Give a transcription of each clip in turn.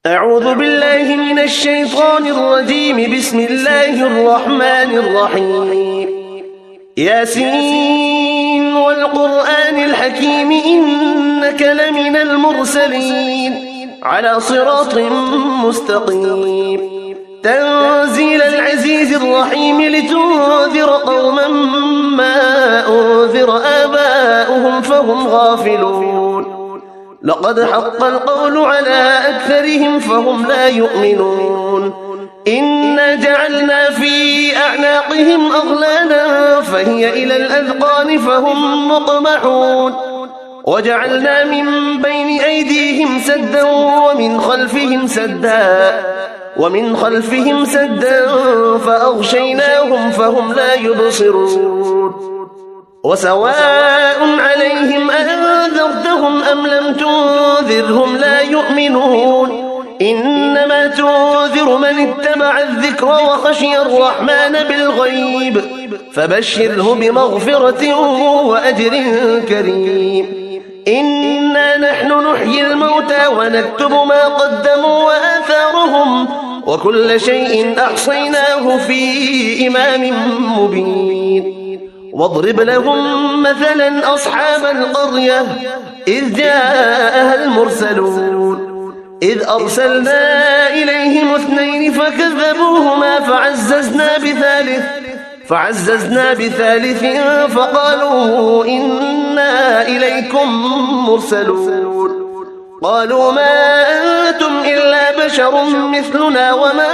أعوذ بالله من الشيطان الرجيم. بسم الله الرحمن الرحيم. ياسين والقرآن الحكيم إنك لمن المرسلين على صراط مستقيم. تنزيل العزيز الرحيم لتنذر قوما ما أنذر آباؤهم فهم غافلون. لقد حق القول على أكثرهم فهم لا يؤمنون. إنا جعلنا في أعناقهم أغلالا فهي إلى الأذقان فهم مقمحون. وجعلنا من بين أيديهم سدا ومن خلفهم سدا فأغشيناهم فهم لا يبصرون. وسواء عليهم أنذرتهم أم لم تنذرهم لا يؤمنون. إنما تنذر من اتبع الذكر وخشي الرحمن بالغيب فبشره بمغفرة وأجر كريم. إنا نحن نحيي الموتى ونكتب ما قدموا وآثارهم وكل شيء أحصيناه في إمام مبين. واضرب لهم مثلا أصحاب القرية إذ جاءها المرسلون إذ أرسلنا إليهم 2 فكذبوهما فعززنا بثالث فقالوا إنا إليكم مرسلون. قالوا ما أنتم إلا بشر مثلنا وما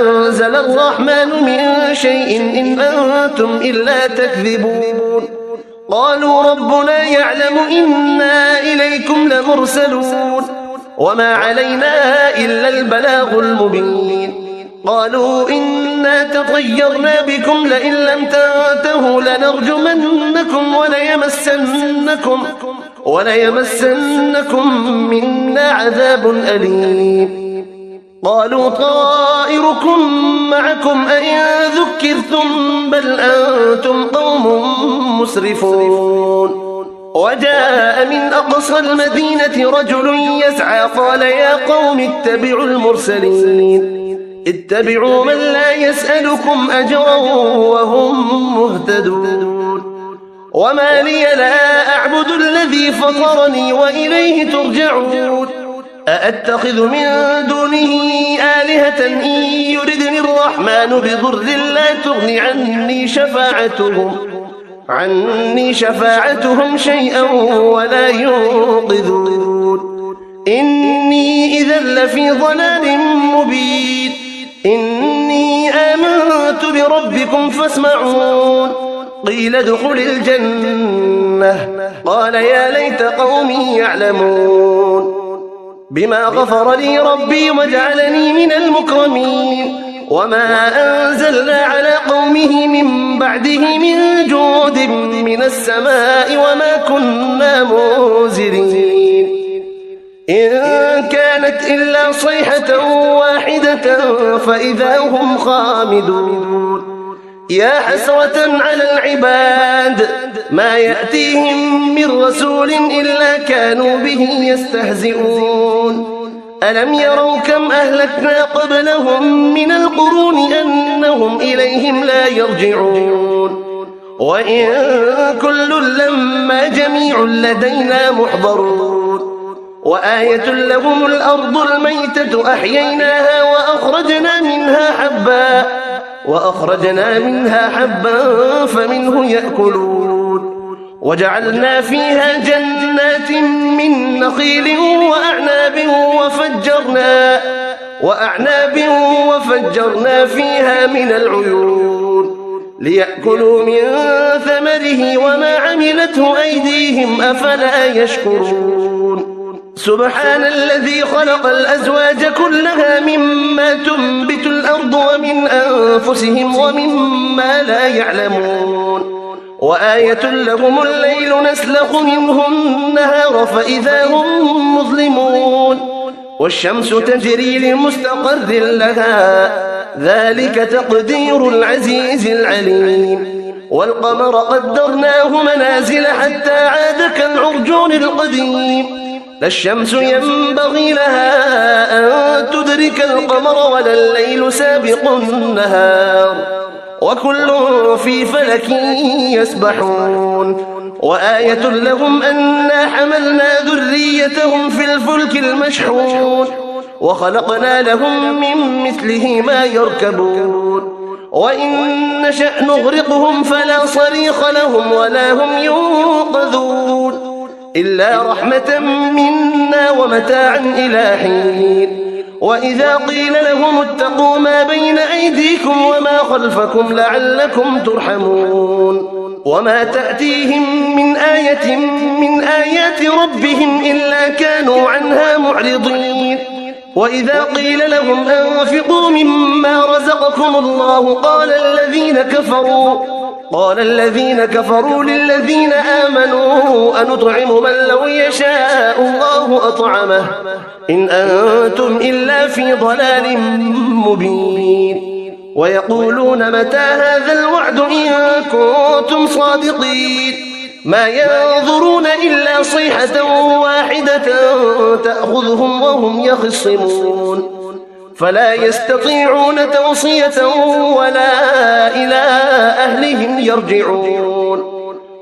أنزل الرحمن من شيء إن أنتم إلا تكذبون. قالوا ربنا يعلم إنا إليكم لمرسلون وما علينا إلا البلاغ المبين. قالوا إنا تطيرنا بكم لئن لم تنتهوا لنرجمنكم وليمسنكم منا عذاب أليم. قالوا طائركم معكم أئن ذكرتم بل أنتم قوم مسرفون. وجاء من أقصى المدينة رجل يسعى قال يا قوم اتبعوا المرسلين اتبعوا من لا يسألكم أجرا وهم مهتدون. وما لي لا أعبد الذي فطرني وإليه ترجعون. أأتخذ من دونه آلهة إن يردني الرحمن بضر لا تغن عني شفاعتهم شيئا ولا ينقذون. إني إذا لفي ضلال مبين. إني آمنت بربكم فاسمعون. قيل ادخل الجنة قال يا ليت قومي يعلمون. بما غفر لي ربي وجعلني من المكرمين. وما أنزلنا على قومه من بعده من جود من السماء وما كنا منزلين. إن كانت إلا صيحة واحدة فإذا هم خامدون. يا حسرة على العباد ما يأتيهم من رسول إلا كانوا به يستهزئون. ألم يروا كم أهلكنا قبلهم من القرون أنهم إليهم لا يرجعون. وإن كل لما جميع لدينا محضرون. وآية لهم الأرض الميتة أحييناها وأخرجنا منها حبا فمنه يأكلون. وجعلنا فيها جنات من نخيل وأعناب وفجرنا فيها من العيون ليأكلوا من ثمره وما عملته أيديهم أفلا يشكرون. سبحان الذي خلق الأزواج كلها مما تنبت الأرض ومن أنفسهم ومما لا يعلمون. وآية لهم الليل نسلخ منه النهار فإذا هم مظلمون. والشمس تجري لمستقر لها ذلك تقدير العزيز العليم. والقمر قدرناه منازل حتى عاد كالعرجون القديم. لا الشمس ينبغي لها أن تدرك القمر ولا الليل سابق النهار وكل في فلك يسبحون وآية لهم أنا حملنا ذريتهم في الفلك المشحون وخلقنا لهم من مثله ما يركبون وإن نشأ نغرقهم فلا صريخ لهم ولا هم ينقذون إلا رحمة منا ومتاعا إلى حين وإذا قيل لهم اتقوا ما بين أيديكم وما خلفكم لعلكم ترحمون وما تأتيهم من آية من آيات ربهم إلا كانوا عنها معرضين وإذا قيل لهم أنفقوا مما رزقكم الله قال الذين كفروا للذين آمنوا أنطعم من لو يشاء الله أطعمه إن أنتم إلا في ضلال مبين ويقولون متى هذا الوعد إن كنتم صادقين ما ينظرون إلا صيحة واحدة تأخذهم وهم يخصمون فلا يستطيعون توصية ولا إلى أهلهم يرجعون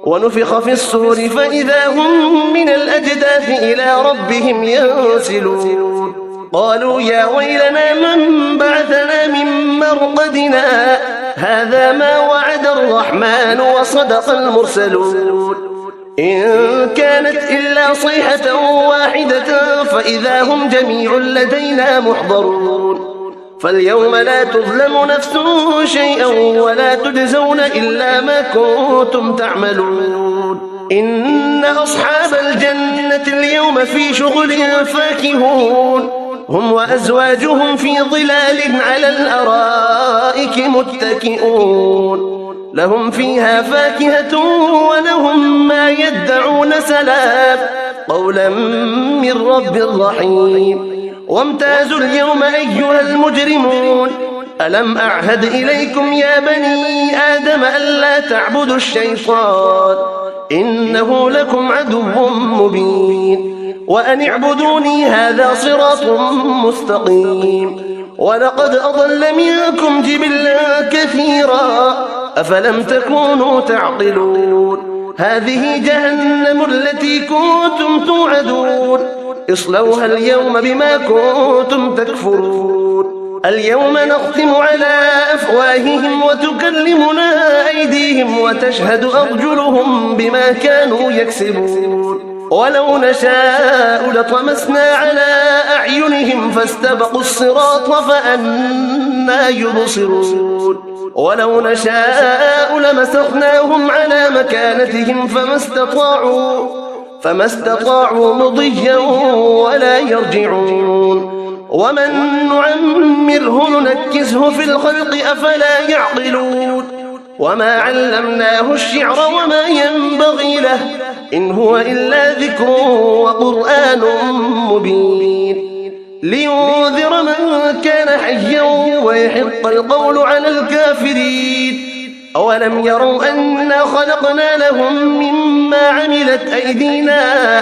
ونفخ في الصور فإذا هم من الأجداث إلى ربهم ينسلون قالوا يا ويلنا من بعثنا من مرقدنا هذا ما وعد الرحمن وصدق المرسلون إن كانت إلا صيحة واحدة فإذا هم جميع لدينا محضرون فاليوم لا تظلم نفس شيئا ولا تجزون إلا ما كنتم تعملون إن أصحاب الجنة اليوم في شغل فاكهون هم وأزواجهم في ظلال على الأرائك متكئون لهم فيها فاكهة ولهم ما يدعون سلام قولا من رب رحيم وامتازوا اليوم أيها المجرمون ألم أعهد إليكم يا بني آدم ألا تعبدوا الشيطان إنه لكم عدو مبين وأن اعبدوني هذا صراط مستقيم ولقد أضل منكم جبلا كثيرا أفلم تكونوا تعقلون هذه جهنم التي كنتم توعدون اصلوها اليوم بما كنتم تكفرون اليوم نختم على أفواههم وتكلمنا أيديهم وتشهد أرجلهم بما كانوا يكسبون ولو نشاء لطمسنا على أعينهم فاستبقوا الصراط فأنى يبصرون ولو نشاء لمسخناهم على مكانتهم فما استطاعوا مضيا ولا يرجعون ومن نعمره ننكسه في الخلق أفلا يعقلون وما علمناه الشعر وما ينبغي له إن هو إلا ذكر وقرآن مبين لينذر من كان حيا ويحق القول على الكافرين أولم يروا أنا خلقنا لهم مما عملت أيدينا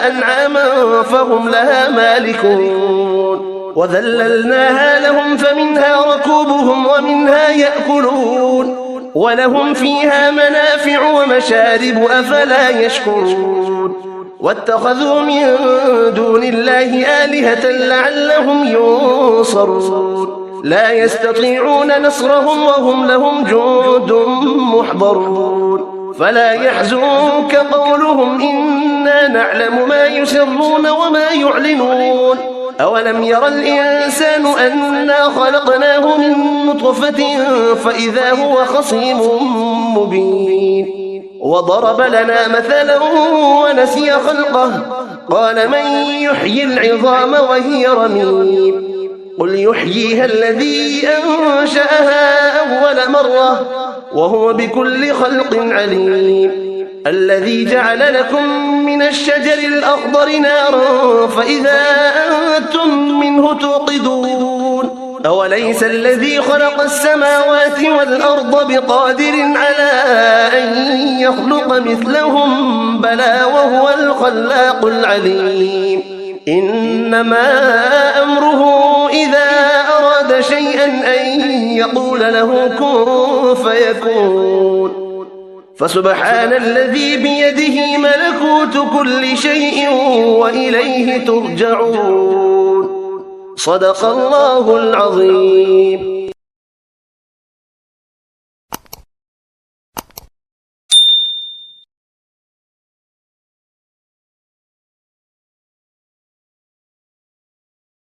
أنعاما فهم لها مالكون وذللناها لهم فمنها ركوبهم ومنها يأكلون ولهم فيها منافع ومشارب أفلا يشكرون واتخذوا من دون الله آلهة لعلهم ينصرون لا يستطيعون نصرهم وهم لهم جند محضرون فلا يحزنك قولهم إنا نعلم ما يسرون وما يعلنون أولم يرى الإنسان أنا خلقناه من نطفة فإذا هو خصيم مبين وضرب لنا مثلا ونسي خلقه قال من يحيي العظام وهي رميم قل يحييها الذي أنشأها أول مرة وهو بكل خلق عليم الذي جعل لكم من الشجر الأخضر نارا فإذا أنتم منه توقدون أوليس الذي خلق السماوات والأرض بقادر على أن يخلق مثلهم بلى وهو الخلاق العليم إنما أمره إذا أراد شيئا أن يقول له كن فيكون. فسبحان الذي بيده ملكوت كل شيء وإليه ترجعون. صدق الله العظيم.